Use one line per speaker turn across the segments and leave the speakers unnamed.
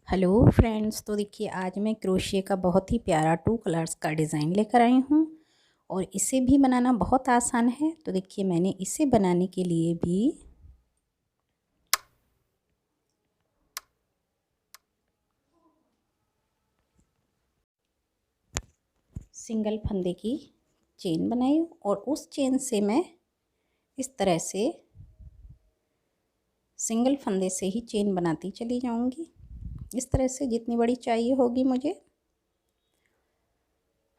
Hello friends, तो देखिए आज मैं क्रोशिया का बहुत ही प्यारा 2 कलर्स का डिज़ाइन लेकर आई हूँ और इसे भी बनाना बहुत आसान है। तो देखिए मैंने इसे बनाने के लिए भी सिंगल फंदे की चेन बनाई और उस चेन से मैं इस तरह से सिंगल फंदे से ही चेन बनाती चली जाऊँगी। इस तरह से जितनी बड़ी चाहिए होगी मुझे।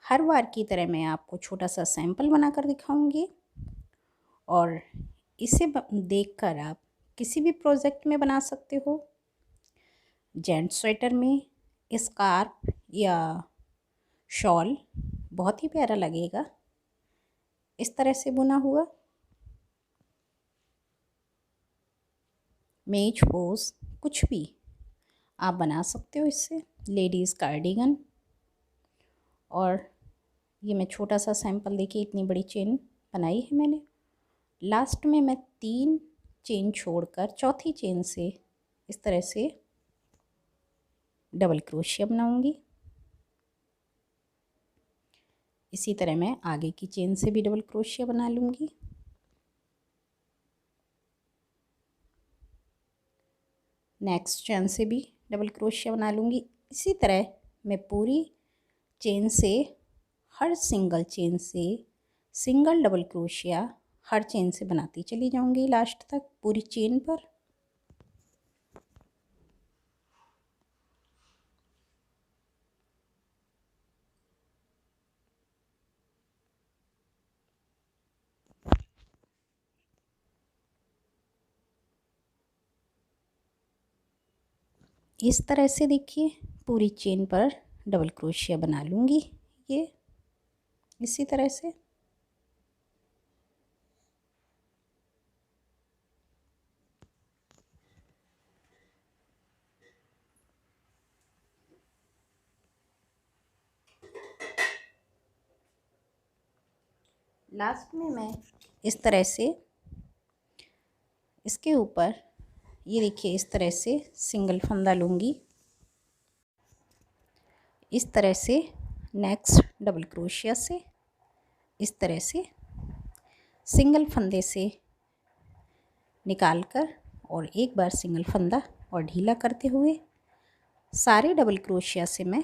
हर बार की तरह मैं आपको छोटा सा सैंपल बनाकर दिखाऊंगी और इसे देखकर आप किसी भी प्रोजेक्ट में बना सकते हो। जेंट्स स्वेटर में, स्कार्फ या शॉल बहुत ही प्यारा लगेगा इस तरह से बुना हुआ। मेज पोज कुछ भी आप बना सकते हो इससे। Ladies cardigan. और ये मैं छोटा सा सैंपल देखिए इतनी बड़ी चेन बनाई है मैंने। लास्ट में मैं 3 चेन छोड़कर चौथी चेन से इस तरह से डबल क्रोशिया बनाऊंगी। इसी तरह मैं आगे की चेन से भी डबल क्रोशिया बना लूँगी। नेक्स्ट चेन से भी डबल क्रोशिया बना लूँगी। इसी तरह मैं पूरी चेन से हर सिंगल चेन से सिंगल डबल क्रोशिया हर चेन से बनाती चली जाऊँगी लास्ट तक पूरी चेन पर। इस तरह से देखिए पूरी चेन पर डबल क्रोशिया बना लूँगी। ये इसी तरह से लास्ट में मैं इस तरह से इसके ऊपर ये देखिए इस तरह से सिंगल फंदा लूँगी। इस तरह से नेक्स्ट डबल क्रोशिया से इस तरह से सिंगल फंदे से निकाल कर और एक बार सिंगल फंदा और ढीला करते हुए सारे डबल क्रोशिया से मैं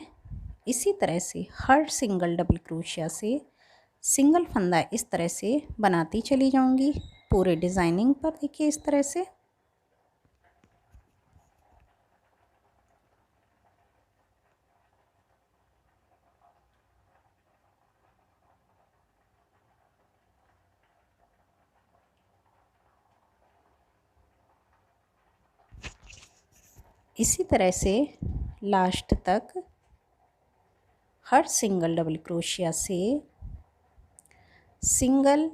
इसी तरह से हर सिंगल डबल क्रोशिया से सिंगल फंदा इस तरह से बनाती चली जाऊंगी पूरे डिज़ाइनिंग पर। देखिए इस तरह से इसी तरह से लास्ट तक हर सिंगल डबल क्रोशिया से सिंगल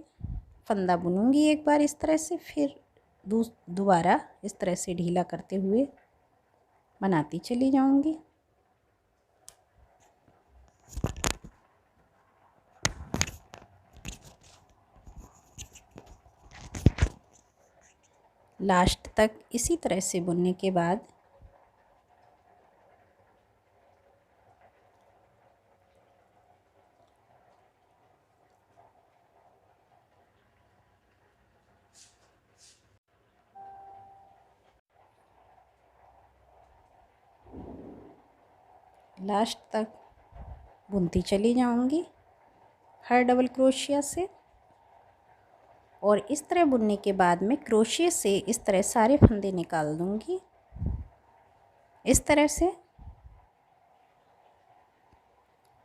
फंदा बुनूंगी एक बार इस तरह से, फिर दोबारा इस तरह से ढीला करते हुए बनाती चली जाऊंगी। लास्ट तक इसी तरह से बुनने के बाद लास्ट तक बुनती चली जाऊंगी हर डबल क्रोशिया से। और इस तरह बुनने के बाद मैं क्रोशिया से इस तरह सारे फंदे निकाल दूंगी इस तरह से।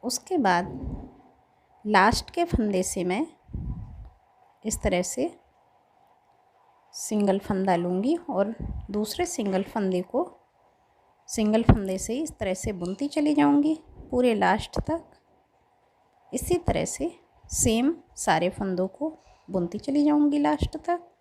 उसके बाद लास्ट के फंदे से मैं इस तरह से सिंगल फंदा लूँगी और दूसरे सिंगल फंदे से इस तरह से बुनती चली जाऊँगी पूरे लास्ट तक। इसी तरह से सेम सारे फंदों को बुनती चली जाऊँगी लास्ट तक।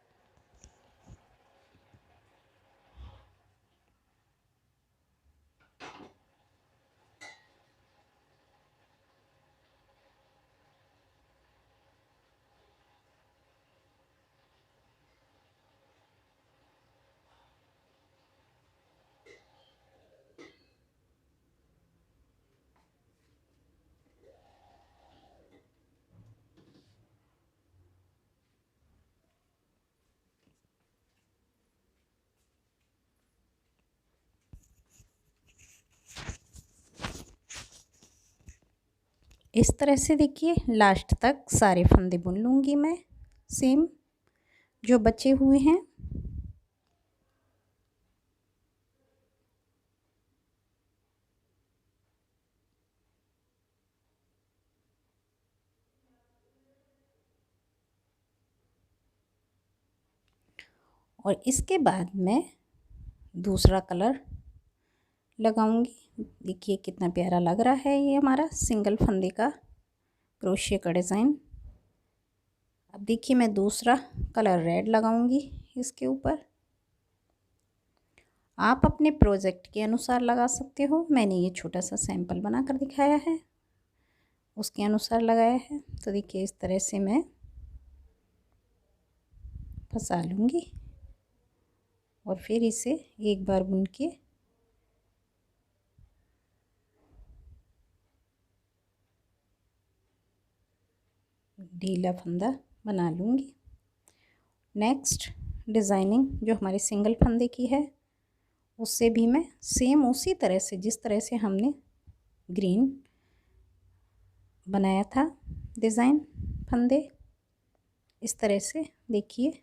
इस तरह से देखिए लास्ट तक सारे फंदे बुन लूँगी मैं सेम जो बचे हुए हैं। और इसके बाद मैं दूसरा कलर लगाऊंगी। देखिए कितना प्यारा लग रहा है ये हमारा सिंगल फंदे का क्रोशिया का डिज़ाइन। अब देखिए मैं दूसरा कलर रेड लगाऊंगी इसके ऊपर। आप अपने प्रोजेक्ट के अनुसार लगा सकते हो, मैंने ये छोटा सा सैंपल बना कर दिखाया है, उसके अनुसार लगाया है। तो देखिए इस तरह से मैं फंसा लूँगी और फिर इसे एक बार बुन के ढीला फंदा बना लूँगी। नेक्स्ट डिज़ाइनिंग जो हमारे सिंगल फंदे की है उससे भी मैं सेम उसी तरह से जिस तरह से हमने ग्रीन बनाया था डिज़ाइन फंदे, इस तरह से देखिए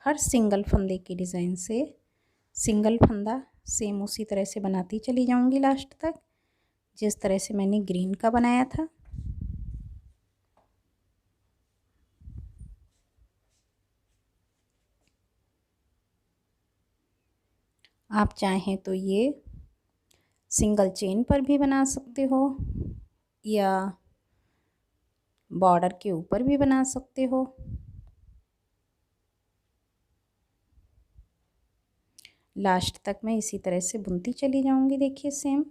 हर सिंगल फंदे की डिज़ाइन से सिंगल फंदा सेम उसी तरह से बनाती चली जाऊंगी लास्ट तक जिस तरह से मैंने ग्रीन का बनाया था। आप चाहें तो ये सिंगल चेन पर भी बना सकते हो या बॉर्डर के ऊपर भी बना सकते हो। लास्ट तक मैं इसी तरह से बुनती चली जाऊंगी। देखिए सेम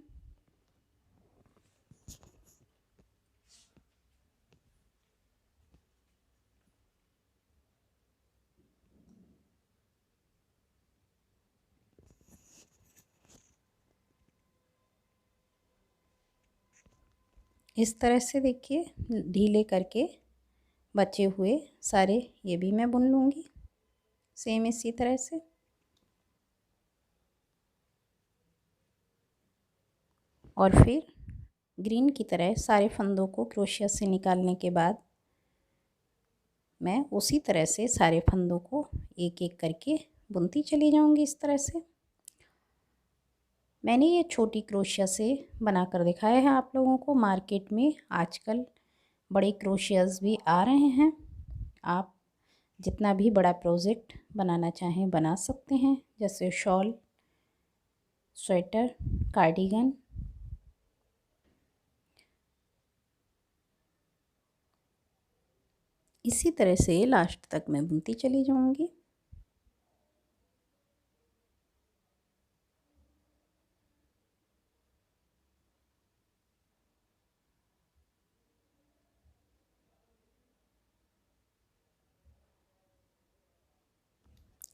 इस तरह से देखिए ढीले करके बचे हुए सारे ये भी मैं बुन लूँगी सेम इसी तरह से। और फिर ग्रीन की तरह सारे फंदों को क्रोशिया से निकालने के बाद मैं उसी तरह से सारे फंदों को एक एक करके बुनती चली जाऊंगी इस तरह से। मैंने ये छोटी क्रोशिया से बना कर दिखाया है आप लोगों को। मार्केट में आजकल बड़े क्रोशियाज भी आ रहे हैं, आप जितना भी बड़ा प्रोजेक्ट बनाना चाहें बना सकते हैं, जैसे शॉल, स्वेटर, कार्डिगन। इसी तरह से लास्ट तक मैं बुनती चली जाऊंगी।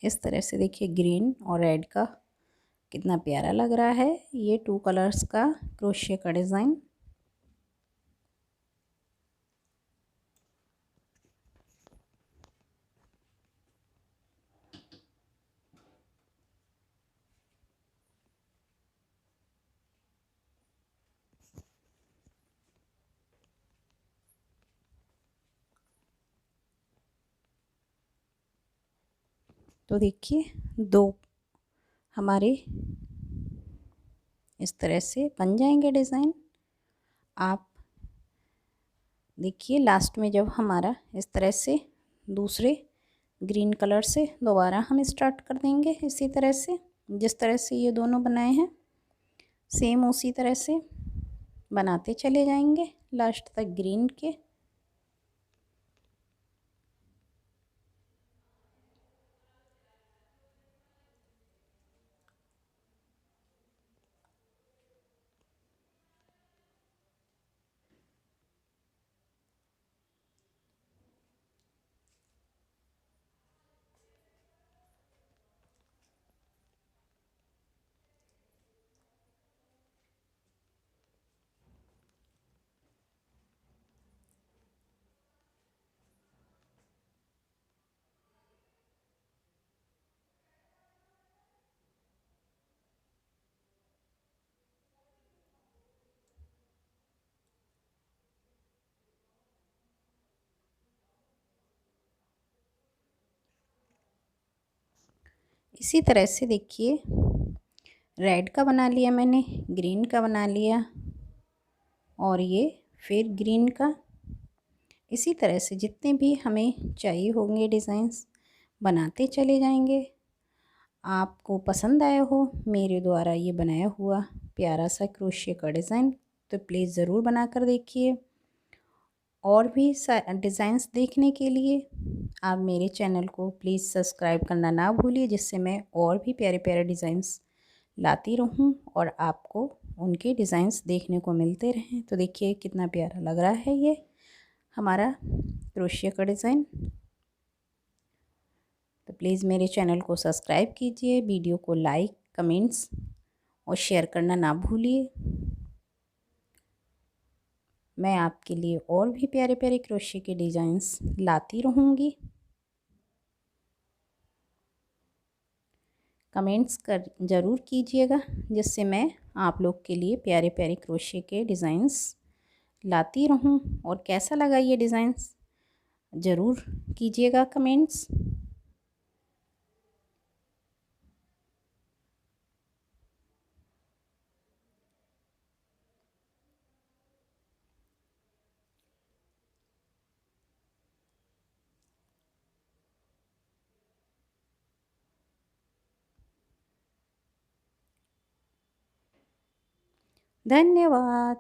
इस तरह से देखिए ग्रीन और रेड का कितना प्यारा लग रहा है ये 2 कलर्स का क्रोशिया का डिज़ाइन। तो देखिए 2 हमारे इस तरह से बन जाएंगे डिज़ाइन। आप देखिए लास्ट में जब हमारा इस तरह से दूसरे ग्रीन कलर से दोबारा हम स्टार्ट कर देंगे इसी तरह से जिस तरह से ये दोनों बनाए हैं सेम उसी तरह से बनाते चले जाएंगे लास्ट तक ग्रीन के। इसी तरह से देखिए रेड का बना लिया मैंने, ग्रीन का बना लिया और ये फिर ग्रीन का। इसी तरह से जितने भी हमें चाहिए होंगे डिज़ाइंस बनाते चले जाएंगे। आपको पसंद आया हो मेरे द्वारा ये बनाया हुआ प्यारा सा क्रोशिया का डिज़ाइन तो प्लीज़ ज़रूर बना कर देखिए। और भी डिज़ाइंस देखने के लिए आप मेरे चैनल को प्लीज़ सब्सक्राइब करना ना भूलिए, जिससे मैं और भी प्यारे प्यारे डिज़ाइंस लाती रहूं और आपको उनके डिज़ाइंस देखने को मिलते रहें। तो देखिए कितना प्यारा लग रहा है ये हमारा क्रोशिया का डिज़ाइन। तो प्लीज़ मेरे चैनल को सब्सक्राइब कीजिए, वीडियो को लाइक, कमेंट्स और शेयर करना ना भूलिए। मैं आपके लिए और भी प्यारे प्यारे क्रोशिया के डिज़ाइंस लाती रहूँगी। कमेंट्स कर ज़रूर कीजिएगा, जिससे मैं आप लोग के लिए प्यारे प्यारे क्रोशिया के डिज़ाइंस लाती रहूं। और कैसा लगा ये डिज़ाइंस ज़रूर कीजिएगा कमेंट्स। धन्यवाद।